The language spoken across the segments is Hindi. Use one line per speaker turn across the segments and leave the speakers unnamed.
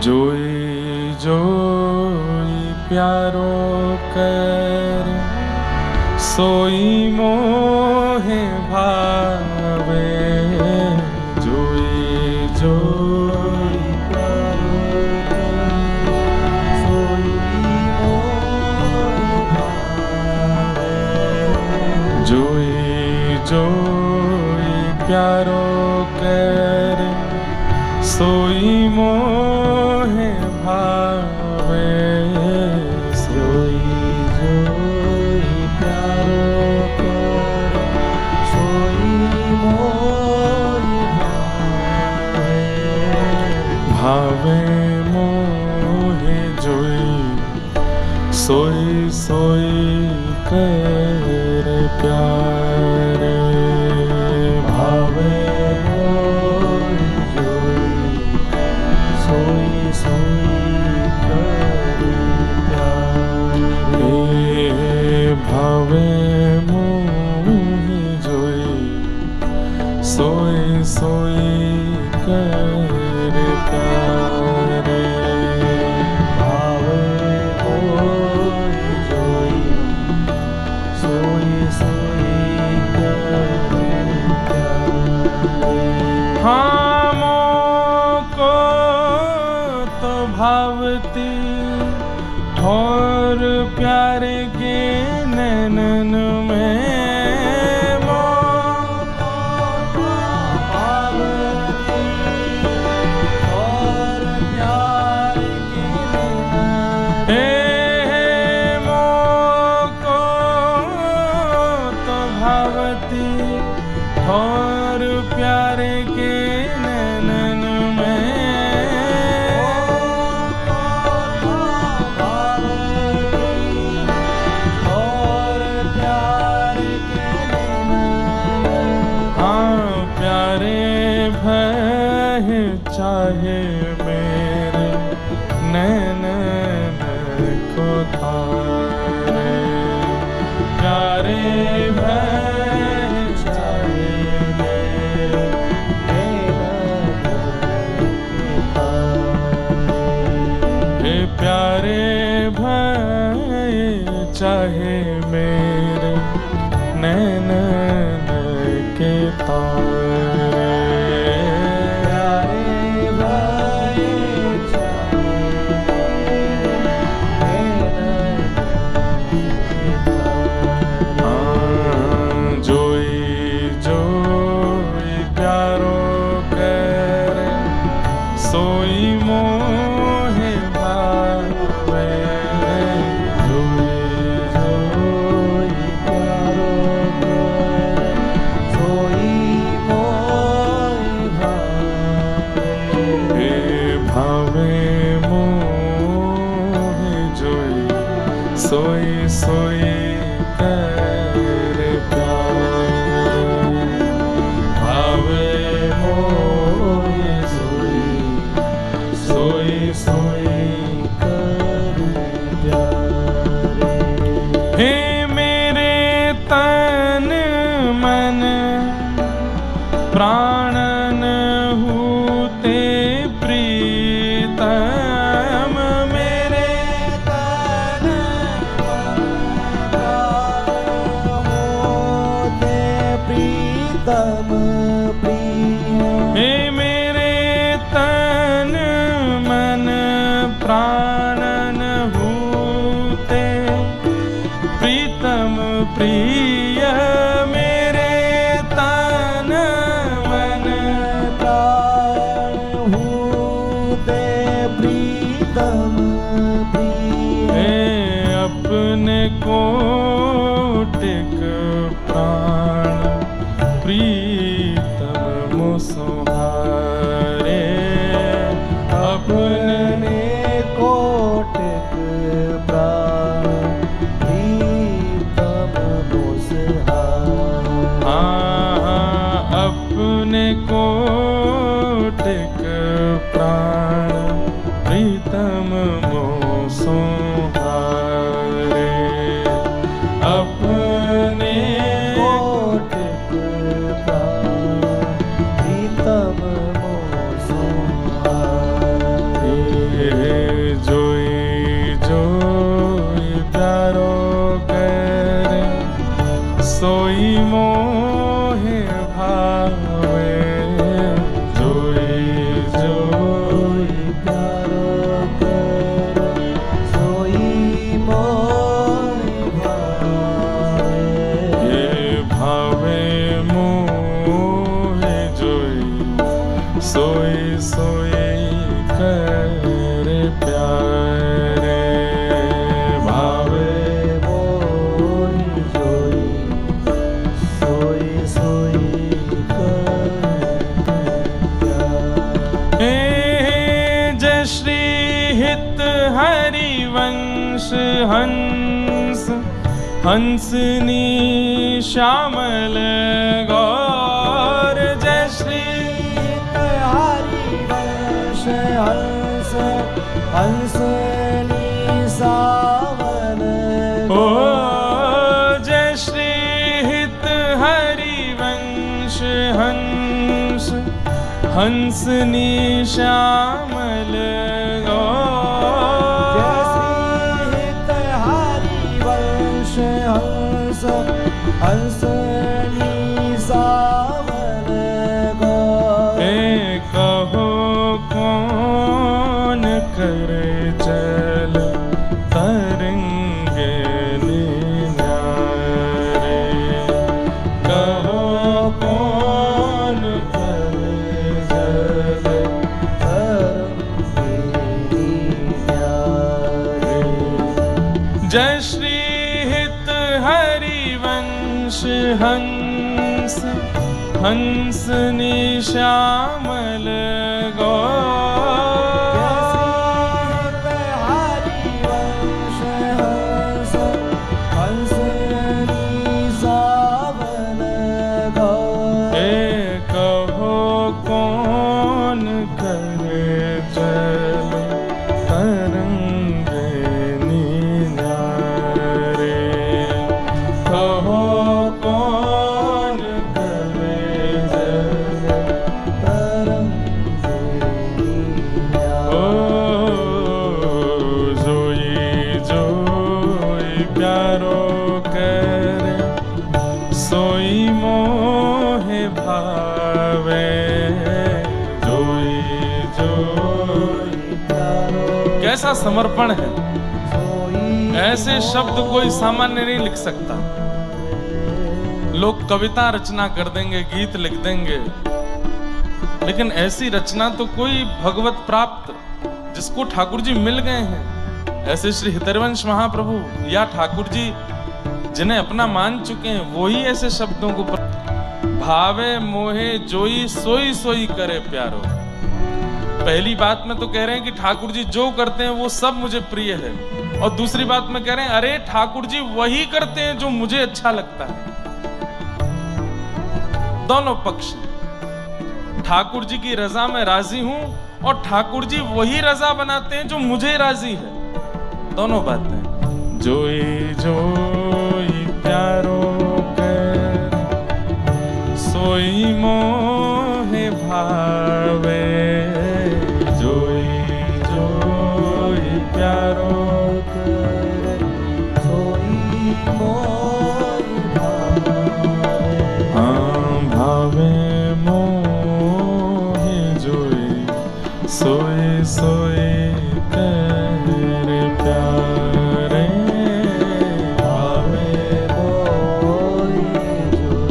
जोई जोई प्यारो कर सोई मोहे भावे। जोई जोई प्यारो कर सोई मोहे भावे। जोई जोई प्यारो कर सोई मोहे भावे। सोई जोई प्यारो कर सोई मोहे भावे। मोहे जोई सोई सोई कर प्यारे। भावे भावे मोहि जोई सोई सोई कर प्यारे। भावे मोहि जोई सोई सोई कर प्यारे। हाँ मोको तो भावती और प्यारे के नैनन में। मोको तो भावती और प्यारे के नैनन में। मोको तो भावती और प्यारे के नैनन में। चाहे मेरे नैनन को तारे। प्यारे भय चाहे मेरे नैनन को तारे। प्यारे भय चाहे मेरे नैनन के तारे। सोई मोहे भावे। जोई जोई प्यारो कर सोई मोहे भावे। भावे मोहे जोई सोई सोई कर प्यारे। भावे मोहे सोई सोई कर प्यारे। हे मेरे तन मन प्राणन हूते प्रीतम। मेरे तन मन होते प्रीतम प्रिय। हे मेरे तन मन प्राणन हूते प्रीतम प्रिय। मेरे तन मन प्राण हूते प्रीतम प्रिय। अपने कोटिक प्राण प्रीतम मुसुहारे। अपने कोटिक प्राण प्रीतम मुसहारे। अपने कोटिक प्राण प्रीतम मुसहारे। अपने कोटिक प्राण प्रीतम मुसहारे। श्री हित हरिवंश हंस हंसनी श्यामल गौर। जय श्री
हित हरिवंश हंस हंसनी सावन
ओ जय श्री हित हरिवंश हंस हंसनी श्यामल गौर।
जय श्री हित हरिवंश हंस हंसनी सावन गौर।
कहो कौन करे चल तरंगे न्यारे। कहो कौन करे चल
तरंगे न्यारे।
जय श्री हित हरिवंश हंस हंसनी श्यामल गौर।
जय श्री हरिवंश हंस हंसनी सावन गौर।
कहो कौन करे चल तरंगे न्यारे। कहो कौन करे चल
तरंगे
ओ जोई जोई प्यारो करे सोई मोहे भावे। जोई जोई
प्यारो
कैसा समर्पण है।
सोई
ऐसे शब्द कोई सामान्य नहीं लिख सकता। लोग कविता रचना कर देंगे, गीत लिख देंगे, लेकिन ऐसी रचना तो कोई भगवत प्राप्त जिसको ठाकुर जी मिल गए हैं, ऐसे श्री हितरवंश महाप्रभु या ठाकुर जी जिन्हें अपना मान चुके हैं, वही ऐसे शब्दों को भावे मोहे जोई सोई सोई करे प्यारो। पहली बात में तो कह रहे हैं कि ठाकुर जी जो करते हैं वो सब मुझे प्रिय है, और दूसरी बात में कह रहे हैं अरे ठाकुर जी वही करते हैं जो मुझे अच्छा लगता है। दोनों पक्ष, ठाकुर जी की रजा में राजी हूं और ठाकुर जी वही रजा बनाते हैं जो मुझे राजी है। दोनों बातें। जोई जोई प्यारो कर सोई मोहे भावे। जोई जोई प्यारो
कर सोई मोई भावे।
हाँ भावे मोहे जोई सोई सोई करे प्यारे।
भावे मोई जोई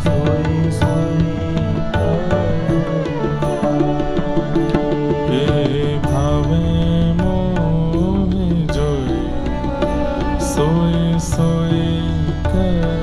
सोई सोई
हे भावे मोहे जोई सोई सोई करे